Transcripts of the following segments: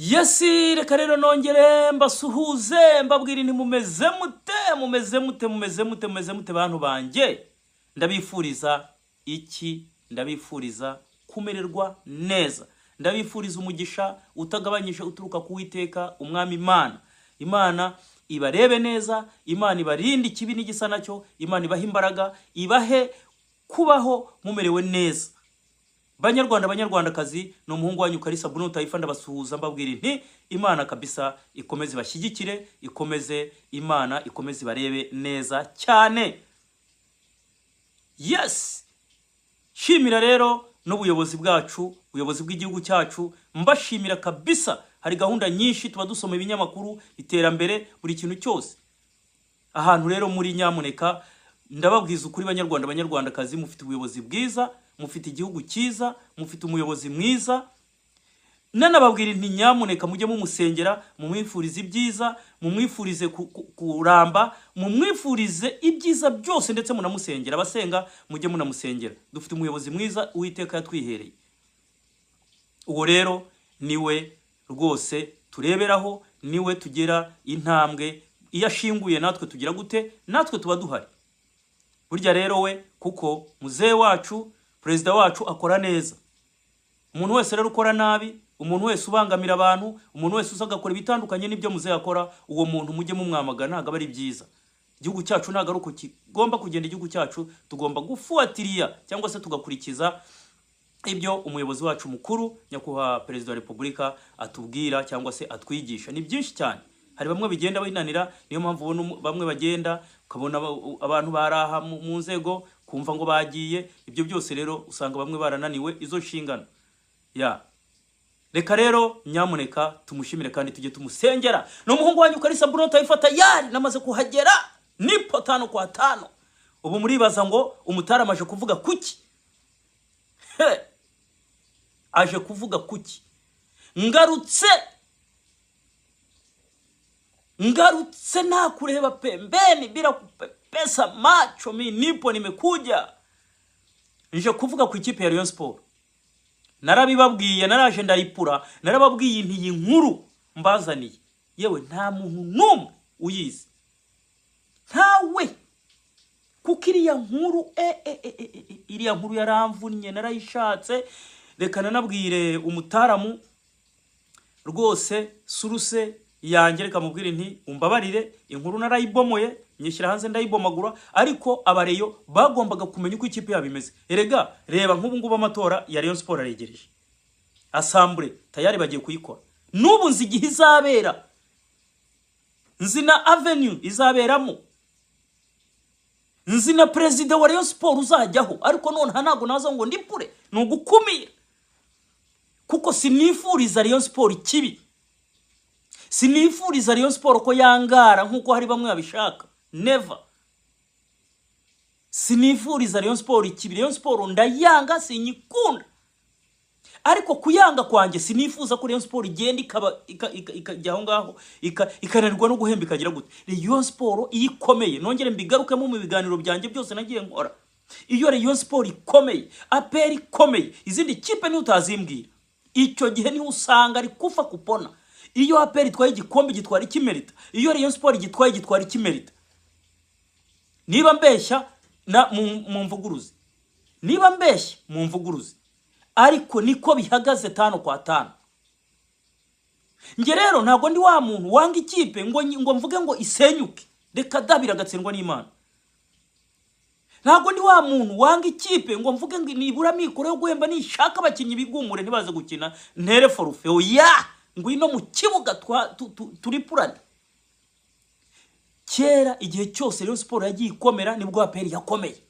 Yesi reka rero nongere mbasuhuze mbabwira ni mumeze mute bantu banje. Ndabifuriza iki? Ndabifuriza kumererwa neza. Ndabifuriza umugisha utagabanyije uturuka ku Uwiteka umwami Imana ibarebe neza, Imana ibarinde ikibi n'igisa nacyo, Imana ibahe imbaraga, ibahe kubaho mumerewe neza. Banyarwandakazi no muhungu wanyu Kalisa Bruno Taifa ndabasuhuza mbabwira nti Imana kabisa ikomeze bashyigikire, Imana ikomeze barebe neza cyane. Yes, shimira rero n'ubuyobozi bwacu, ubuyobozi bw'igihugu cyacu, mbashimira kabisa. Hari gahunda nyinshi tuba dusoma ibinyamakuru, iterambere, buri kintu cyose. Ahantu rero muri nyamuneka ndababwiza ukuri banyarwandakazi, mufite ubuyobozi bwiza, mufite igihugu cyiza, mufite umuyobozi mwiza. Nanababwira nti nyamuneka mujye mumusengera, mumwifurize ibyiza, mumwifurize kuramba, mumwifurize ibyiza byose, ndetse munamusengera. Abasenga mujye munamusengera. Dufite umuyobozi mwiza Uwiteka yatwihereye. Uwo rero niwe rwose tureberaho, niwe tugera intambwe. Iyo ashinguye natwe tugira gute? Natwe tuba duhari. Burya rero we kuko muzee wacu, perezida wacu akora neza. Umuntu wese rero ukora nabi, umuntu wese ubangamira abantu, umuntu wese usagakora bitandukanye n'ibyo muzee akora, uwo muntu mujye mumwamagana, ntago ari byiza. Igihugu cyacu ntago ari uko kigomba kugenda. Igihugu cyacu tugomba gufuatiriya cyangwa se tugakurikiza ibyo umuyobozi wacu mukuru nyakubahwa perezida wa Repubulika atubwira cyangwa se atwigisha. Ni byinshi cyane. Hari bamwe bigenda binanira, niyo mpamvu ubona bamwe bagenda ukabona abantu baraha mu nzego kumva ngo bagiye. Ibyo byose rero usanga bamwe barananiwe izo nshingano. Reka rero nyamuneka tumushimire kandi tujye tumusengera. No muhungu wanyu Kalisa Bruno Taifa yari namaze kuhagera, nipo 5 kwa 5. Ubu muribaza ngo umutaramaje kuvuga kuki? Aje kuvuga kuki? Ngarutse na kureba pembeni bila kupepesa macho. Mimi nipo nimekuja. Nje kuvuga ku ikipe ya Rayon Sport. Narabibabwiye, naraje ndaripura, narababwiye inti inkuru mbazaniye. Yewe nta muntu numwe uyizi. Ntawe. Kukiriya nkuru iriya nkuru yaramvunnye, narayishatse. Reka nanabwire umutaramu rwose suruse yanjye, reka mubwire nti umbabarire, inkuru narayibomoye nyishyira hanze ndayibomagura, ariko abareyo bagombaga kumenya uko ikipe yabimeze. Erega reba nk'ubu ngubu amatora ya Rayon Sport aregereje, assemblée tayari bagiye kuyikora. N'ubu nzi igihe izabera, nzi na avenue izaberamo, nzi na president wa Rayon Sport uzajyaho, ariko none ntago naza ngo ndipure, nugukumira. Kuko sinifuriza Rayon Sport kibi, sinifuriza Rayon Sport ko yangara nkuko hari bamwe babishaka. Never. Sinifuriza Rayon Sport kibi. Rayon Sport ndayanga, sinyikunda. Ariko kuyanga kwanjye sinifuza ko Rayon Sport igenda ikajya aho ngaho ikananirwa no guhemba ikagira gute. Rayon Sport iyikomeye, nongere mbigarukemo mu biganiro byanjye byose nagiye nkora. Iyo Rayon Sport ikomeye, APR ikomeye, izindi kipe ni utazimbwira. Icyo gihe ni usanga ari kufa kupona. Iyo APR itwaye igikombe gitwara ikimerita, iyo Rayon Sport gitwaye gitwara ikimerita. Niba mbeshya na mumvuguruzi, niba mbeshya mumvuguruzi, ariko niko bihagaze 5 kwa 5. Nge rero ntago ndi wa muntu wanga ikipe ngo mvuge ngo isenyuke. Reka dabira gatsindwa n'Imana. Ntago ndi wa muntu wanga ikipe ngo mvuge ngo nibura mikoro yo guhemba nishaka abakinnyi bigumure ntibaze gukina ntere forufe. Oya, ngwino mu kibuga turipurane. Kera igihe cyose Rayon Sport yagiye ikomera nibwo APR yakomeye.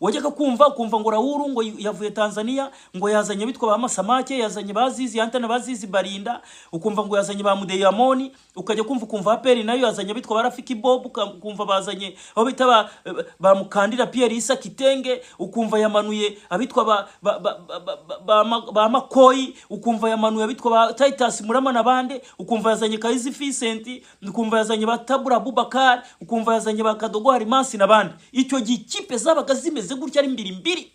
Wajyaga kumva ngo Rauru ngo yavuye Tanzania, ngo yazanye bitwa ba Masamake, yazanye bazizi Antana, bazizi Barinda, ukumva ngo yazanye ba Mudeyamoni, ukajya kumva APR nayo yazanye bitwa ba Rafiki Bob, ukumva bazanye aho bita ba Mukandira Pierre Isa Kitenge, ukumva yamanuye abitwa ba Makoyi, ukumva yamanuye abitwa ba Titus Murama nabande, ukumva yazanye Kaizi Vincent, ukumva yazanye ba Tabura Abubakar, ukumva yazanye ba Kadogo Harimasi nabande. Icyo gikipe zabaga zimeze gutya ari mbiri.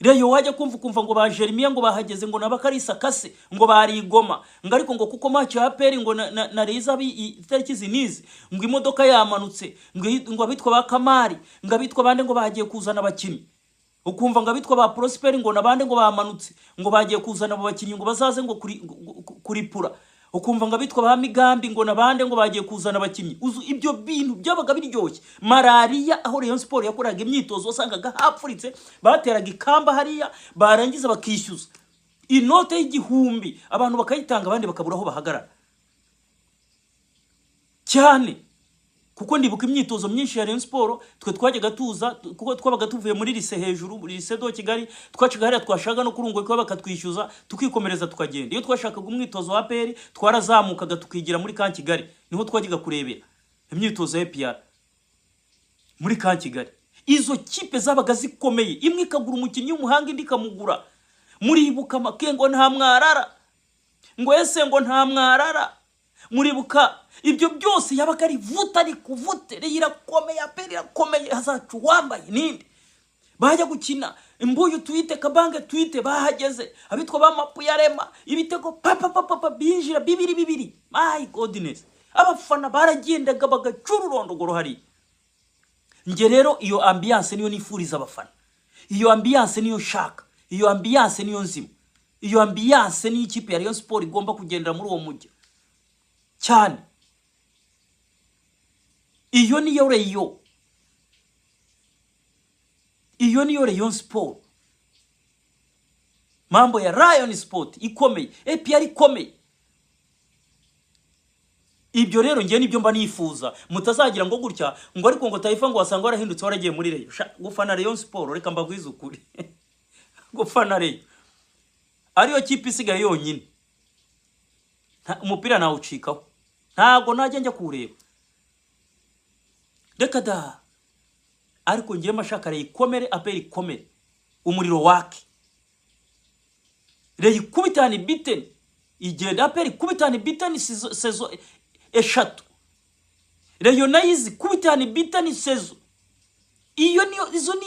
Reyo wajya kumva ngo ba Jeremia ngo bahageze ngo nabakarisa kase ngo bari igoma ngo ariko ngo kuko match ya APR ngo na Reza itariki zinizi ngo imodoka yamanutse ngo abitwa ba Kamari ngo abitwa bande ngo bagiye kuzana abakinnyi ukumva ngo abitwa ba Prosper ngo nabande ngo bamanutse ngo bagiye kuzana abo bakinnyi ngo bazaze ngo kuripura ukumva ngo abitwa ba Migambi ngo nabande ngo bagiye kuzana abakinnyi ibyo bintu byabaga biryoshye malaria aho Rayon Sport yakoraga imyitozo wasangaga hapfuritse bateraga ikamba hariya barangiza bakishyuza inote y'igihumbi abantu bakayitanga abandi bakabura aho bahagarara cyane kuko ndibuka imyitozo myinshi ya Rayon Sport twe twajyaga tuza kuko twabaga tuvuye muri lise hejuru muri lise do Kigali twaciga hariya twashaka no kurungo ko bakatwishyuza tukikomereza tukagenda iyo twashakaga umwitozo wa APR twarazamukaga tukigira muri kan Kigali niho twajyaga kurebera imyitozo ya APR muri kan Kigali izo kipe zabaga zikomeye imwe ikagura umukinnyi w'umuhanga indi kamugura muribuka makengo nta mwarara ngo ese ngo nta mwarara muribuka ibyo byose yabaga ari vuta ari kuvute irakomeye APR irakomeye hazacu wambaye ninde bajya gukina imbuyu twite kabange twite bahageze abitwa ba mapu yarema ibitego papa binjira bibiri my godness abafana baragendaga bagacururondogoro hari nge rero iyo ambiance niyo nifuriza abafana iyo ambiance niyo shaka iyo ambiance niyo nzima iyo ambiance ni ikipe ya Rayon Sport igomba kugendera muri uwo mujyi cyane iyo niyo Rayon iyo niyo Rayon Sport mambo ya Rayon Sport ikomeye APR ikomeye ibyo rero ngiye nibyo mba nifuza mutazagira ngo gutya ngo ariko ngo Taifa ngo wasanga warahindutse waragiye muri Rayon gufana Rayon Sport reka mbagwiza ukuri gufana Rayon ariyo kipe isigaye yonyine umupira nawe ucikaho ntago najya njya kureba reka da ariko ngiye mashaka ikomere APR ikomere umuriro wake Rayon kubitani biten igenda APR kubitani biten sezo eshatu Rayon nayizi kubitani biten sezo iyo niyo izo ni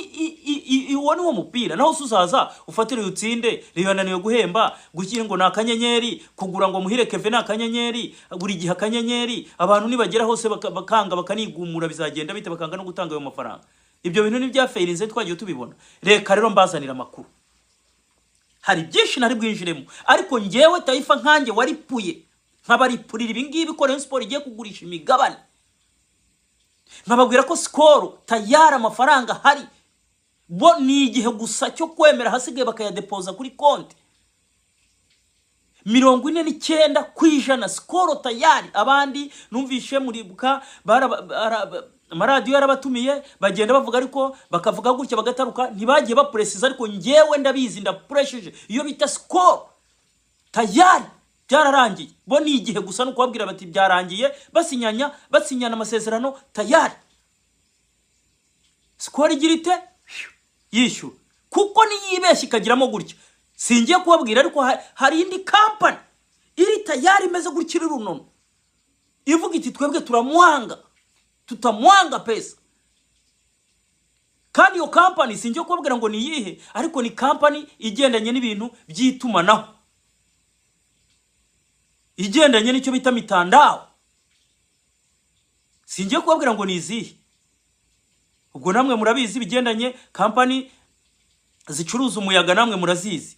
iwone wo mupira naho suzaza ufatire utsinde Rayon naniyo guhemba gukira ngo nakanyenyeri kugura ngo muhire Kevin nakanyenyeri buri gihe akanyenyeri abantu nibagera hose bakanga bakanigumura bizagenda bite bakanga no gutanga ayo mafaranga ibyo bintu ni bya failinze twagiye tubibona reka rero mbazanira makuru hari byinshi nari bwinjiremo ariko ngewe Taifa nkange waripuye nkabaripurira ibingibi ko Rayon Sport igiye kugurisha imigabane nkababwira ko score tayara amafaranga hari bo ni igihe gusa cyo kwemera hasigaye bakayadepoza kuri konti 49% score tayari abandi numvishe muribuka amaradiyo yarabatumiye bagenda bavuga ariko bakavuga gutya bagataruka ntibagiye bapresiza ariko ngewe ndabizi ndapresheje iyo bita score tayari byararangiye bo ni igihe gusa no kubabwira bati byarangiye basinyana amasezerano tayari score igirite yishu kuko ni yibeshye ikagiramo gutya singiye kubabwira ariko hari indi company iri tayari imeze gukira runono ivuga iti twebwe tutamwanga pesa kandi iyo company singiye kubabwira ngo ni yihe ariko ni company igendanye n'ibintu byitumanaho igendanye n'icyo bita mitandao singiye kubabwira ngo ni izihe ubwo namwe murabizi bigendanye company zicuruza umuyaga namwe murazizi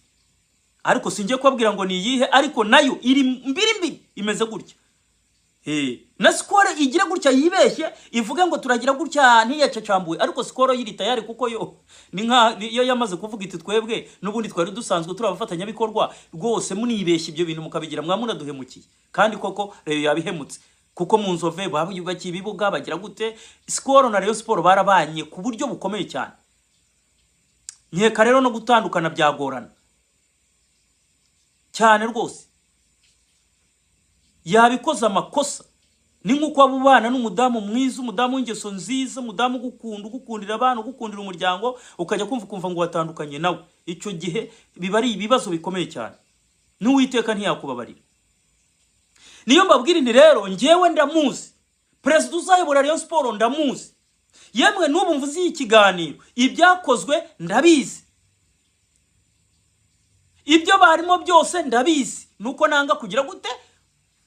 ariko singiye kubabwira ngo ni yihe ariko nayo iri mbiri imeze gutya na score igira gutya yibeshye ivuga ngo turagira gutya ntiyacacambuye ariko score yiri tayari kuko yo ni nka yo yamaze kuvuga iti twebwe nubundi twari dusanzwe turabafatanya bikorwa rwose munibeshye ibyo bintu mukabigira mwamuna duhemukiye kandi koko Rayon yabihemutse kuko mu nzove babuyubakiye ibibuga bagira gute score na Rayon Sport barabanye ku buryo bukomeye cyane nkeka rero no gutandukana byagorana cyane rwose yabikoza amakosa ni nkuko abubana n'umudamu mwiza umudamu w'ingeso nziza umudamu gukundira abantu gukundira umuryango ukajya kumva ngo watandukanye nawe icyo gihe biba ari ibibazo bikomeye cyane n'uwiteka ntiyakubabarira niyo mbabwira nti rero ngewe ndamuzi president uzayobora Rayon Sport ndamuzi yemwe n'ubu mvuze ikiganiro ibyakozwe ndabizi ibyo barimo byose ndabizi, nuko nanga kugira gute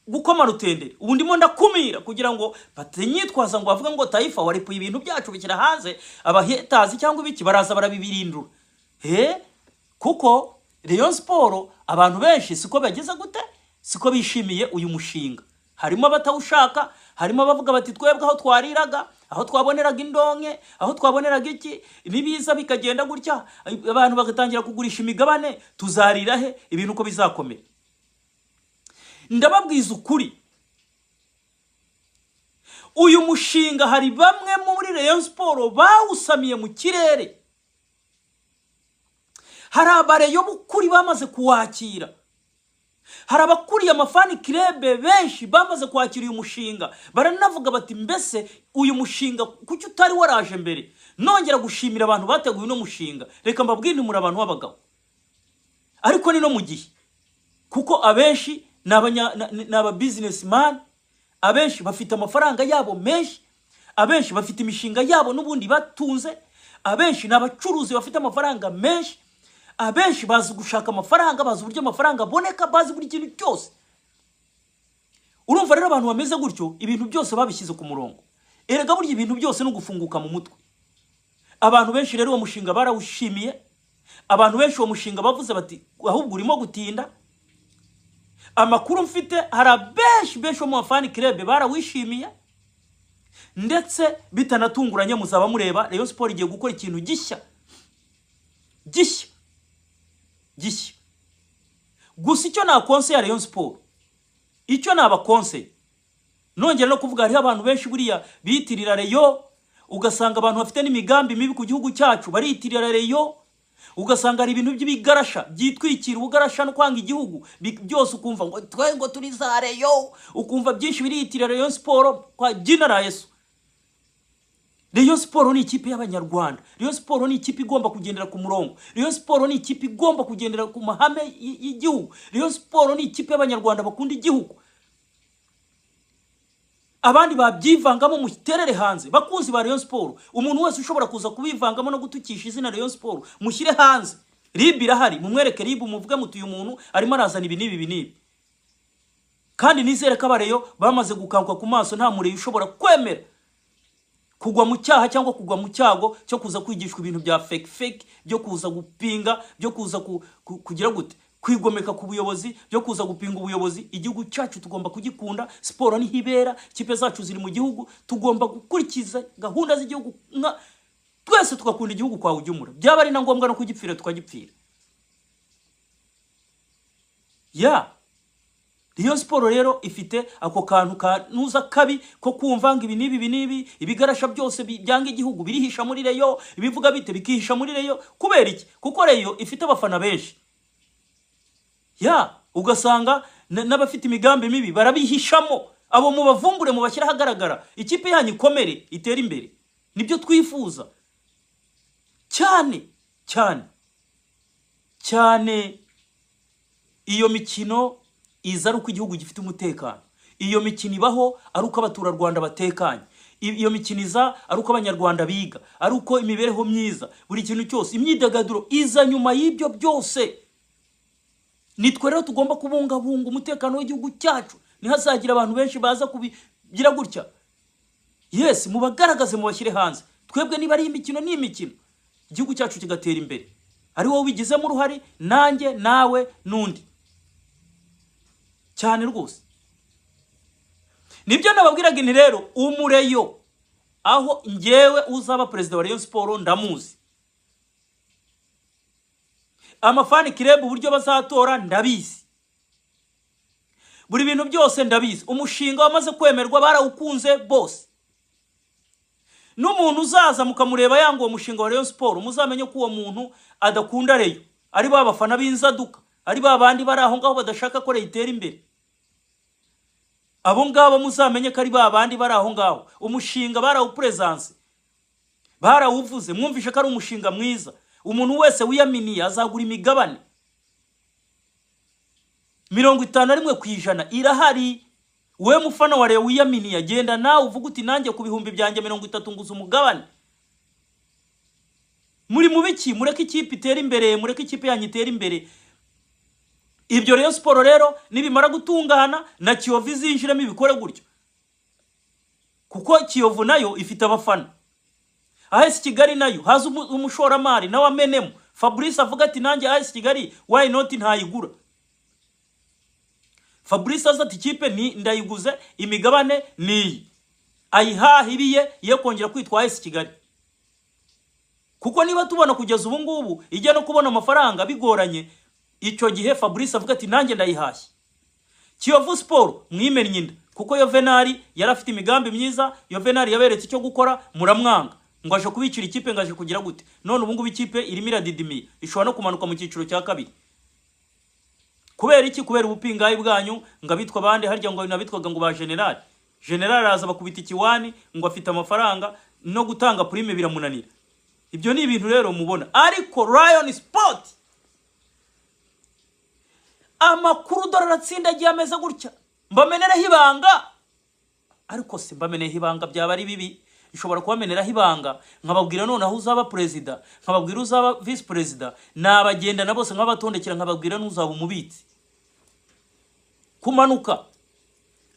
gukoma rutendere. Ubu ndimo ndakumira kugira ngo batinyitwaza ngo bavuga ngo Taifa waripuye ibintu byacu bikira hanze, abahetazi cyangwa ibiki baraza barabibirindura. Kuko Rayon Sport abantu benshi siko bageze gute, siko bishimiye uyu mushinga. Harimo batawushaka, harimo abavuga bati twebwe aho twariraga, aho twaboneraga indonke, aho twaboneraga iki, nibiza bikagenda gutya abantu bagatangira kugurisha imigabane, tuzarira he ibintu uko bizakomera. Ndababwiza ukuri, uyu mushinga hari bamwe muri Rayon Sport bawusamiye mu kirere. Hari abareyo bukuri bamaze kuwakira, hari abakuriye amafani club benshi bamaze kwakira uyu mushinga. Baranavuga bati mbese uyu mushinga kuki utari waraje mbere. Nongera gushimira abantu bateguye uno mushinga. Reka mbabwire muri abantu b'abagabo, ariko ni no mu gihe, kuko abenshi n'aba businessman, abenshi bafite amafaranga yabo menshi, abenshi bafite imishinga yabo n'ubundi batunze, abenshi n'abacuruzi bafite amafaranga menshi, abenshi bazi gushaka amafaranga, bazi uburyo amafaranga aboneka, bazi buri kintu cyose. Urumva rero abantu bameze gutyo ibintu byose babishyize ku murongo. Erega burya ibintu byose no gufunguka mu mutwe. Abantu benshi rero uwo mushinga barawushimiye, abantu benshi uwo mushinga bavuze bati ahubwo urimo gutinda. Amakuru mfite hari benshi mu mafani club barawishimiye, ndetse bitanatunguranye muzaba mureba Rayon Sport igiye gukora ikintu gishya. Gusa icyo na conseil ya Rayon Sport, icyo naba conseil, nongera no kuvuga hari abantu benshi buriya bitirira Rayon, ugasanga abantu bafite n'imigambi mibi ku gihugu cyacu baritirira Rayon, ugasanga ari ibintu by'ibigarasha byitwikira ubugarasha no kwanga igihugu byose, ukumva ngo twengo turi za Rayon, ukumva byinshi biritirira Rayon Sport kwa jina la Yesu. Rayon Sport ni ikipe y'abanyarwanda. Rayon Sport ni ikipe igomba kugendera ku murongo. Rayon Sport ni ikipe igomba kugendera ku mahame y'igihugu. Rayon Sport ni ikipe y'abanyarwanda bakunda igihugu. Abandi babyivangamo mu terere hanze, bakunzi ba Rayon Sport, umuntu wese ushobora kuza kubivangamo no gutukisha izina Rayon Sport, mushyire hanze. Rib irahari, mumwereke Rib, muvuge muti uyu muntu arimo arazana ibi nibi. Kandi nizere ko abareyo bamaze gukanguka ku maso, nta mureyo ushobora kwemera kugwa mu cyaha cyangwa kugwa mu cyago cyo kuza kwigishwa ibintu bya fake, byo kuza gupinga, byo kuza kugira gute kwigomeka ku buyobozi, byo kuza gupinga ubuyobozi. Igihugu cyacu tugomba kugikunda, sport ni hibera, kipe zacu ziri mu gihugu, tugomba gukurikiza gahunda z'igihugu, twese tugakunda igihugu kwa ujumura. Byaba ari na ngombwa no kugipfira tukagipfira. Rayon Sport rero ifite ako kantu kanuza kabi ko kumvanga ibi nibi, ibigarasha byose byanga igihugu birihisha muri Rayon, ibivuga bite bikihisha muri Rayon. Kubera iki? Kuko Rayon ifite abafana benshi. Ugasanga n'abafite imigambi mibi barabihishamo. Abo mu bavumbure mu bashyira hagaragara, ikipe yanyu ikomere itera imbere. Nibyo twifuza cyane. Iyo mikino iza ari uko igihugu gifite umutekano. Iyo mikino ibaho ari uko abaturarwanda batekanye. Iyo mikino iza ari uko abanyarwanda biga, ari uko imibereho myiza, buri kintu cyose, imyidagaduro iza nyuma y'ibyo byose. Nitwe rero tugomba kubungabunga umutekano w'igihugu cyacu, nihazagira abantu benshi baza kubigira gutya. Mubagaragaze, mubashyire hanze. Twebwe niba ari imikino ni imikino, igihugu cyacu kigatera imbere. Ari wowe ubigizemo uruhare, nanjye, nawe, n'undi. Cyane rwose. Nibyo nababwiraga nti rero umureyo aho ngewe uzaba president wa Rayon Sport ndamuzi. Amafani club uburyo bazatora ndabizi. Buri bintu byose ndabizi. Umushinga wamaze kwemerwa barawukunze bose. N'umuntu uzaza mukamureba yango uwo mushinga wa Rayon Sport, muzamenye ko uwo muntu adakunda Rayon. Ari babafana b'inzaduka, ari babandi bari aho ngaho badashaka ko itera imbere. Abo ngabo muzamenye ko ari babandi bari aho ngaho. Umushinga barawupresence, barawuvuze, mwumvishe ko ari umushinga mwiza. Umuntu wese wiyaminiye azagura imigabane 51% irahari. We mufana wa Rayon wiyaminiye, agenda nawe uvuga uti nanjye ku bihumbi byanjye 30 nguza umugabane. Muri mubiki mureke ikipe itera imbere, mureke ikipe yanyu itera imbere. Ibyo Rayon Sport rero nibimara gutungana na Kiyovu izinjiramo ibikore gutyo, kuko Kiyovu nayo ifite abafana. AS Kigali nayo haza umushoramari nawe amenemo. Fabrice avuga ati nanjye AS Kigali why not ntayigura. Fabrice aza ati kipe ni ndayiguze imigabane ni ayihahibiye ye kongera kwitwa AS Kigali. Kuko niba tubona kugeza ubu ngubu ijya no kubona amafaranga bigoranye, icyo gihe Fabrice avuga ati nanjye ndayihashye. Kiyovu Sport mwimennye inda, kuko Yovenari yarafite imigambi myiza, Yovenari yaberetse icyo gukora muramwanga. Ngo aje kubicira ikipe ngaje kugira gute. None ubu ngubu ikipe irimo iradidimiye, ishobora no kumanuka mu cyiciro cya kabiri. Kubera iki? Kubera ubupingayi bwanyu, ngabitwa bande harya ngo nabitwaga ngo ba general. General araza bakubita ikiwani ngo afite amafaranga no gutanga prime biramunanira. Ibyo ni ibintu rero mubona. Ariko Rayon Sport amakuru doraratsinda giye ameze gutya, mbameneraho ibanga. Ariko se mbameneraho ibanga byaba ari bibi. Ishobora kubameneraho ibanga nkababwira none aho uzaba president, nkababwira uzaba vice president, nabagenda na bose nkabatondekera nkababwira n'uzaba umubitsi kumanuka.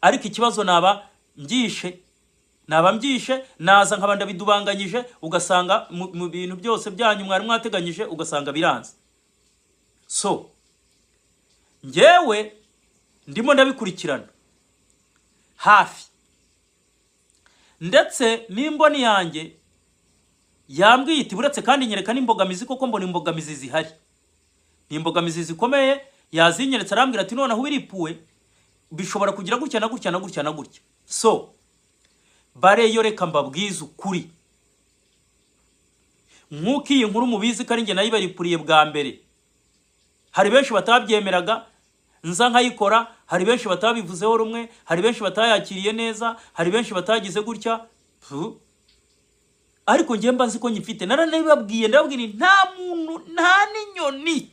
Ariko ikibazo naba mbyishe naza nkabanda bidubanganyije, ugasanga mu bintu byose byanyu mwari mwateganyije ugasanga biranze. So njyewe ndimo ndabikurikirana hafi, ndetse n'imboni yanjye yambwiye iti buretse kandi nyereka n'imbogamizi, koko mbona imbogamizi zihari, n'imbogamizi zikomeye. Yazinyeretse arambwira ati none aho biripuwe bishobora kugira gutya na gutya na gutya na gutya. So bareyo reka mbabwiza ukuri, nk'uko iyi nkuru mubizi ko ari njye nayibaripuriye bwa mbere. Hari benshi batabyemeraga nza nkayikora, hari benshi batabivuzeho rumwe, hari benshi batayakiriye neza, hari benshi batagize gutya. Ariko ngiye mbazi ko nyifite, naranabibabwiye ndababwira nta muntu nta n'inyoni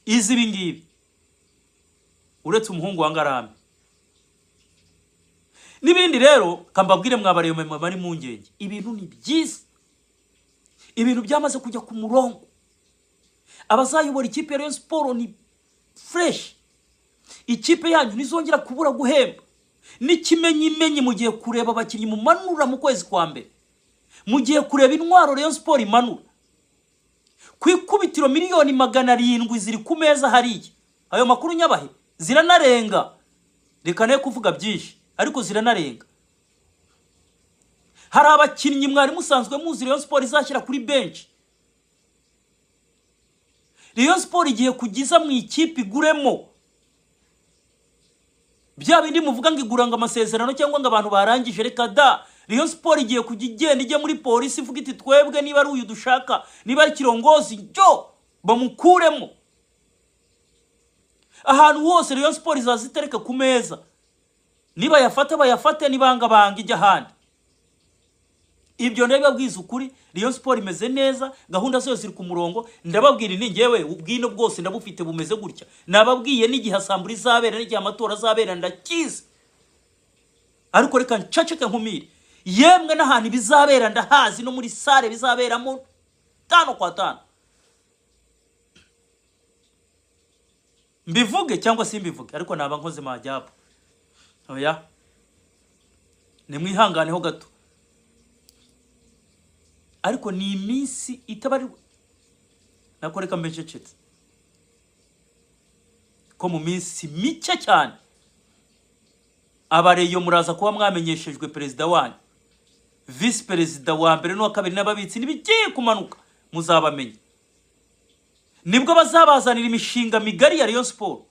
izi ibingibi uretse umuhungu wa Ngarambe. N'ibindi rero kambabwire mwabariyo mwe bari mu ngenge, ibintu ni byiza, ibintu byamaze kujya ku murongo. Abazayobora ikipe ya Rayon Sport ni fresh, ikipe yanyu nizongera kubura guhemba. N'ikimenyimenyi mugiye kureba abakinnyi mu manura mu kwezi kwa mbere, mugiye kureba intwaro Rayon Sport imanura kwikubitiro miliyoni 700 ziri ku meza hariya. Ayo makuru nyabahe ziranarenga, reka ne kuvuga byinshi ariko ziranarenga. Hari abakinnyi mwari musanzwe muzi Rayon Sport izashyira kuri bench. Rayon Sport igiye kugiza mu ikipe iguremo bya bindi muvuga ngo iguranga amasezerano cyangwa ngo abantu barangije. Reka da, Rayon Sport igiye kugigenda ijye muri polisi ivuga iti twebwe niba ari uyu dushaka, niba ari kirongozi njyo bamukuremo. Ahantu hose Rayon Sport izazitereka ku meza, niba yafata bayafate, nibanga banga ijya handi. Ibyo ndabibabwiza ukuri, Rayon Sport imeze neza, gahunda zose ziri ku murongo. Ndababwira ni ngewe ubwino bwose ndabufite bumeze gutya. Nababwiye n'igihe asambura izabera n'igihe amatora azabera ndakiza. Ariko reka ncaceke nkumire, yemwe n'ahantu bizabera ndahazi, no muri sare bizaberamo 5 kwa 5. Mbivuge cyangwa simbivuge, ariko naba nkoze majyabo. Oya, nimwihanganeho gato. Ariko ni iminsi itabari nakoreka mbececetse ko mu minsi mike cyane abareyo muraza kuba mwamenyeshejwe perezida wanyu, vice perezida wa mbere no kabiri n'ababitsi nibigiye kumanuka, muzabamenye. Nibwo bazabazanira imishinga migari ya Rayon Sport,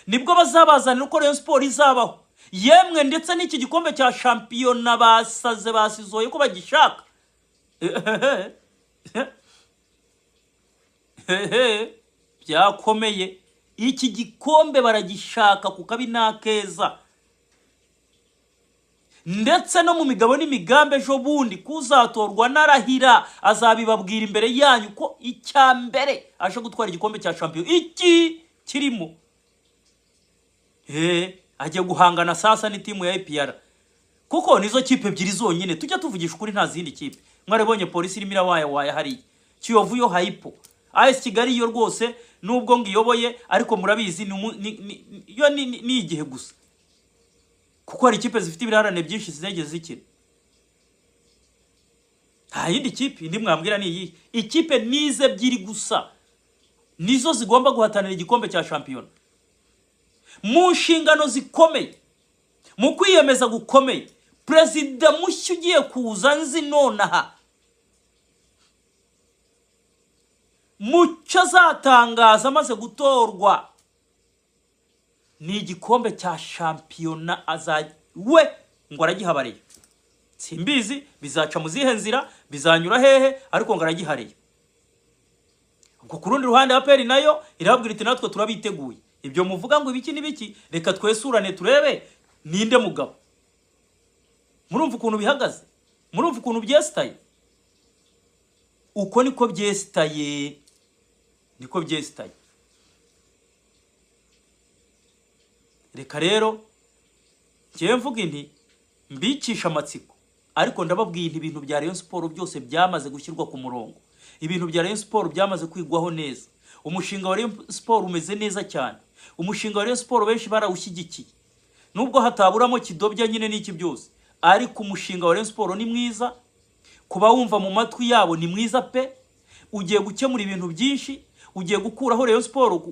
nibwo bazabazanira uko Rayon Sport izabaho. Yemwe ndetse n'iki gikombe cya shampiyona basaze basizoye ko bagishaka. Byakomeye, iki gikombe baragishaka kukabi nakeza. Ndetse no mu migabo n'imigambe ejo bundi kuzatorwa n'arahira azabibabwira imbere yanyu ko icyambere aje gutwara igikombe cya shampiyona iki kirimo. Agiye guhangana sasa ni timu ya APR, kuko nizo kipe ebyiri zonyine tujya tuvugisha ukuri, nta zindi kipe. Mwarebonye polisi irimo irawaya hari Kiyovu yo haipo, AS Kigali yo rwose nubwo ngiyoboye ariko murabizi ni igihe gusa, kuko hari ikipe zifite ibirarane byinshi zigeze zikina. Nta yindi kipe indi mwambwira ni iyi. Ikipe nize ebyiri gusa nizo zigomba guhatanira igikombe cya shampiyona. Mu nshingano zikomeye, mu kwiyemeza gukomeye, Perezida mushya ugiye kuza nzi nonaha mucyo azatangaza amaze gutorwa ni igikombe cya shampiyona we ngo aragihabareye. Simbizi bizaca mu zihe nzira, bizanyura hehe, ariko ngo aragihareye. Ubwo ku rundi ruhande APR nayo irabwira iti natwe turabiteguye. Ibyo muvuga ngo ibiki n'ibiki, reka twesurane turebe ninde mugabo. Murumva ukuntu bihagaze, murumva ukuntu byestaye. Uko niko byestaye, niko byestaye. Reka rero ngiye mvuga inti mbicisha amatsiko, ariko ndababwiye ibintu bya Rayon Sport byose byamaze gushyirwa ku murongo. Ibintu bya Rayon Sport byamaze kwigwaho neza. Umushinga wa Rayon Sport umeze neza cyane. Umushinga wa Rayon Sport benshi barawushyigikiye, nubwo hataburamo kidobya nyine n'iki byose, ariko umushinga wa Rayon Sport ni mwiza. Kuba wumva mu matwi yabo ni mwiza pe. Ugiye gukemura ibintu byinshi, ugiye gukuraho Rayon Sport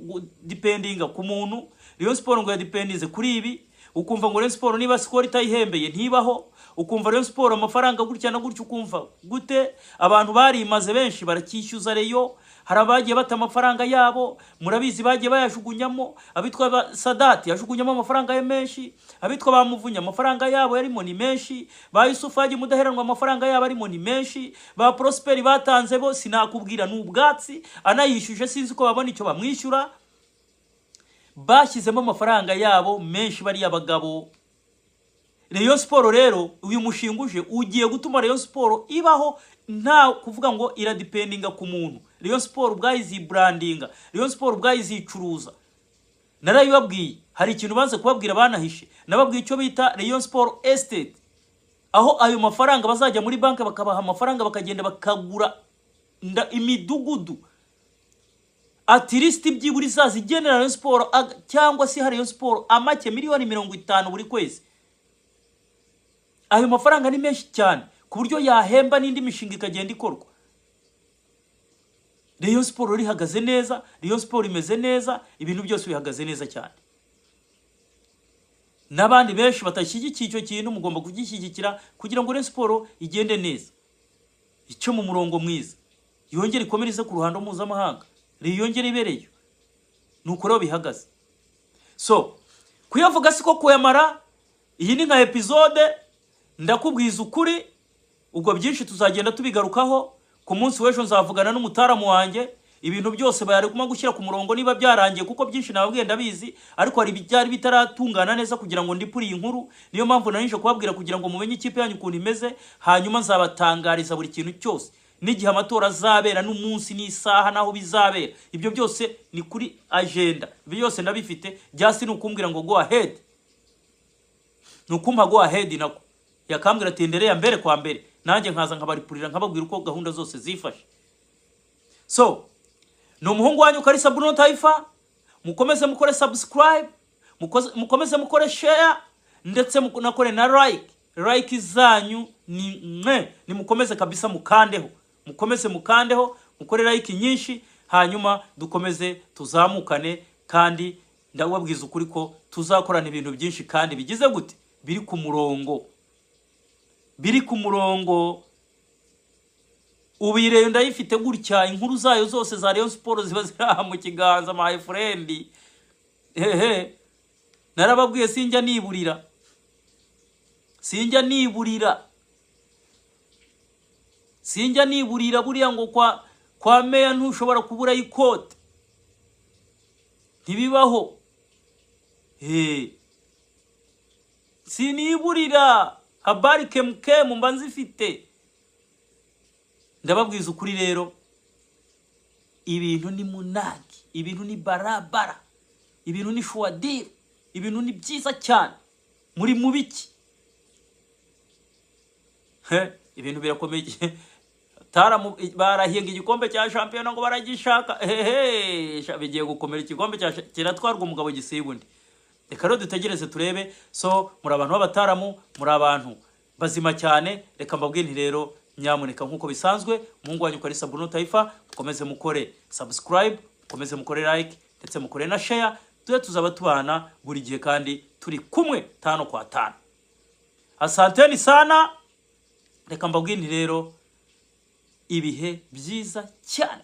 dependinga ku muntu. Rayon Sport ngo yadependinze kuri ibi, ukumva ngo Rayon Sport niba score itayihembeye ntibaho, ukumva Rayon Sport amafaranga gutya na gutya, ukumva gute abantu barimaze benshi barakishyuza Rayon. Harabagiye bata amafaranga yabo, murabizi bagiye bayajugunyamo. Abitwa Sadati yajugunyamo amafaranga ye menshi, abitwa bamuvunya amafaranga yabo yarimo ni menshi, ba Yusufaji mudaheranwa amafaranga yabo arimo ni menshi, ba Prosper batanze bo sinakubwira n'ubwatsi, anayishuje sinzi ko babona icyo bamwishyura. Bashyizemo amafaranga yabo menshi bari abagabo. Rayon Sport rero uyu mushinguje ugiye gutuma Rayon Sport ibaho nta kuvuga ngo iradependinga ku muntu. Rayon Sport ubwayizi brandinga, Rayon Sport ubwayizi curuza. Narayibabwiye hari ikintu banze kubabwira banahishe. Nababwiye icyo bita Rayon Sport Estate, aho ayo mafaranga bazajya muri banki bakabaha amafaranga bakagenda bakagura imidugudu. Atiristi byiburi zazigenera Rayon Sport cyangwa si hari Rayon Sport amake miliyoni 50 buri kwezi. Ayo mafaranga ni menshi cyane ku buryo yahemba n'indi mishinga ikagenda ikorwa. Rayon Sport ihagaze neza, Rayon Sport imeze neza, ibintu byose bihagaze neza cyane. Nabandi benshi batashyigikiye icyo kintu mugomba kugishyigikira kugira ngo Rayon Sport igende neza, icyo mu murongo mwiza, yongere ikomereze ku ruhando mpuzamahanga, yongere ibereyo. Nuko rero bihagaze. So kuyavuga siko kuyamara. Iyi ni nka episode ndakubwiza ukuri, ubwo byinshi tuzagenda tubigarukaho. Ku munsi w'ejo nzavugana n'umutaramu wanjye ibintu byose bayari kuma gushyira ku murongo niba byarangiye, kuko byinshi nababwiye ndabizi, ariko hari byari bitaratungana neza kugira ngo ndipuri inkuru. Niyo mpamvu narinje kubabwira kugira ngo mumenye ikipe yanyu ukuntu imeze, hanyuma nzabatangariza buri kintu cyose, n'igihe amatora azabera n'umunsi n'isaha naho bizabera. Ibyo byose ni kuri agenda, ibyo byose ndabifite. Just ni ukumbwira ngo go ahead, nukumpa go ahead nako yakambwira ati ndere ya mbere kwa mbere, nanjye nkaza nkabaripurira nkababwira uko gahunda zose zifashe. So no muhungu wanyu Kalisa Bruno Taifa, mukomeze mukore subscribe, mukomeze mukore share, ndetse munakore na like zanyu ni mukomeze kabisa mukandeho, mukore like nyinshi, hanyuma dukomeze tuzamukane. Kandi ndababwiza ukuri ko tuzakorana ibintu byinshi kandi bigize gute, biri ku murongo. Ubire ndayifite gutya, inkuru zayo zose za Rayon Sport ziba ziraha mu kiganza my friend. Narababwiye sinjya niburira buriya ngo kwa meya ntushobora kubura ikote, ntibibaho. Siniburira habari kemkemu mba nzifite. Ndababwiza ukuri rero, ibintu ni munagi, ibintu ni barabara, ibintu ni shwadiri, ibintu ni byiza cyane. Muri mubiki ibintu birakomeye. barahiye igikombe cya shampiyona ngo baragishaka bigiye gukomera igikombe kiratwarwa umugabo gisiba undi. Reka rero dutegereze turebe. So muri abantu b'abataramu, muri abantu bazima cyane, reka mbabwire rero nyamuneka nkuko bisanzwe umuhungu wanyu Kalisa Bruno Taifa, mukomeze mukore subscribe, mukomeze mukore like ndetse mukore na share, tuzaba tubana buri gihe kandi turi kumwe 5 kwa 5. Asanteni sana, reka mbabwire rero ibihe byiza cyane.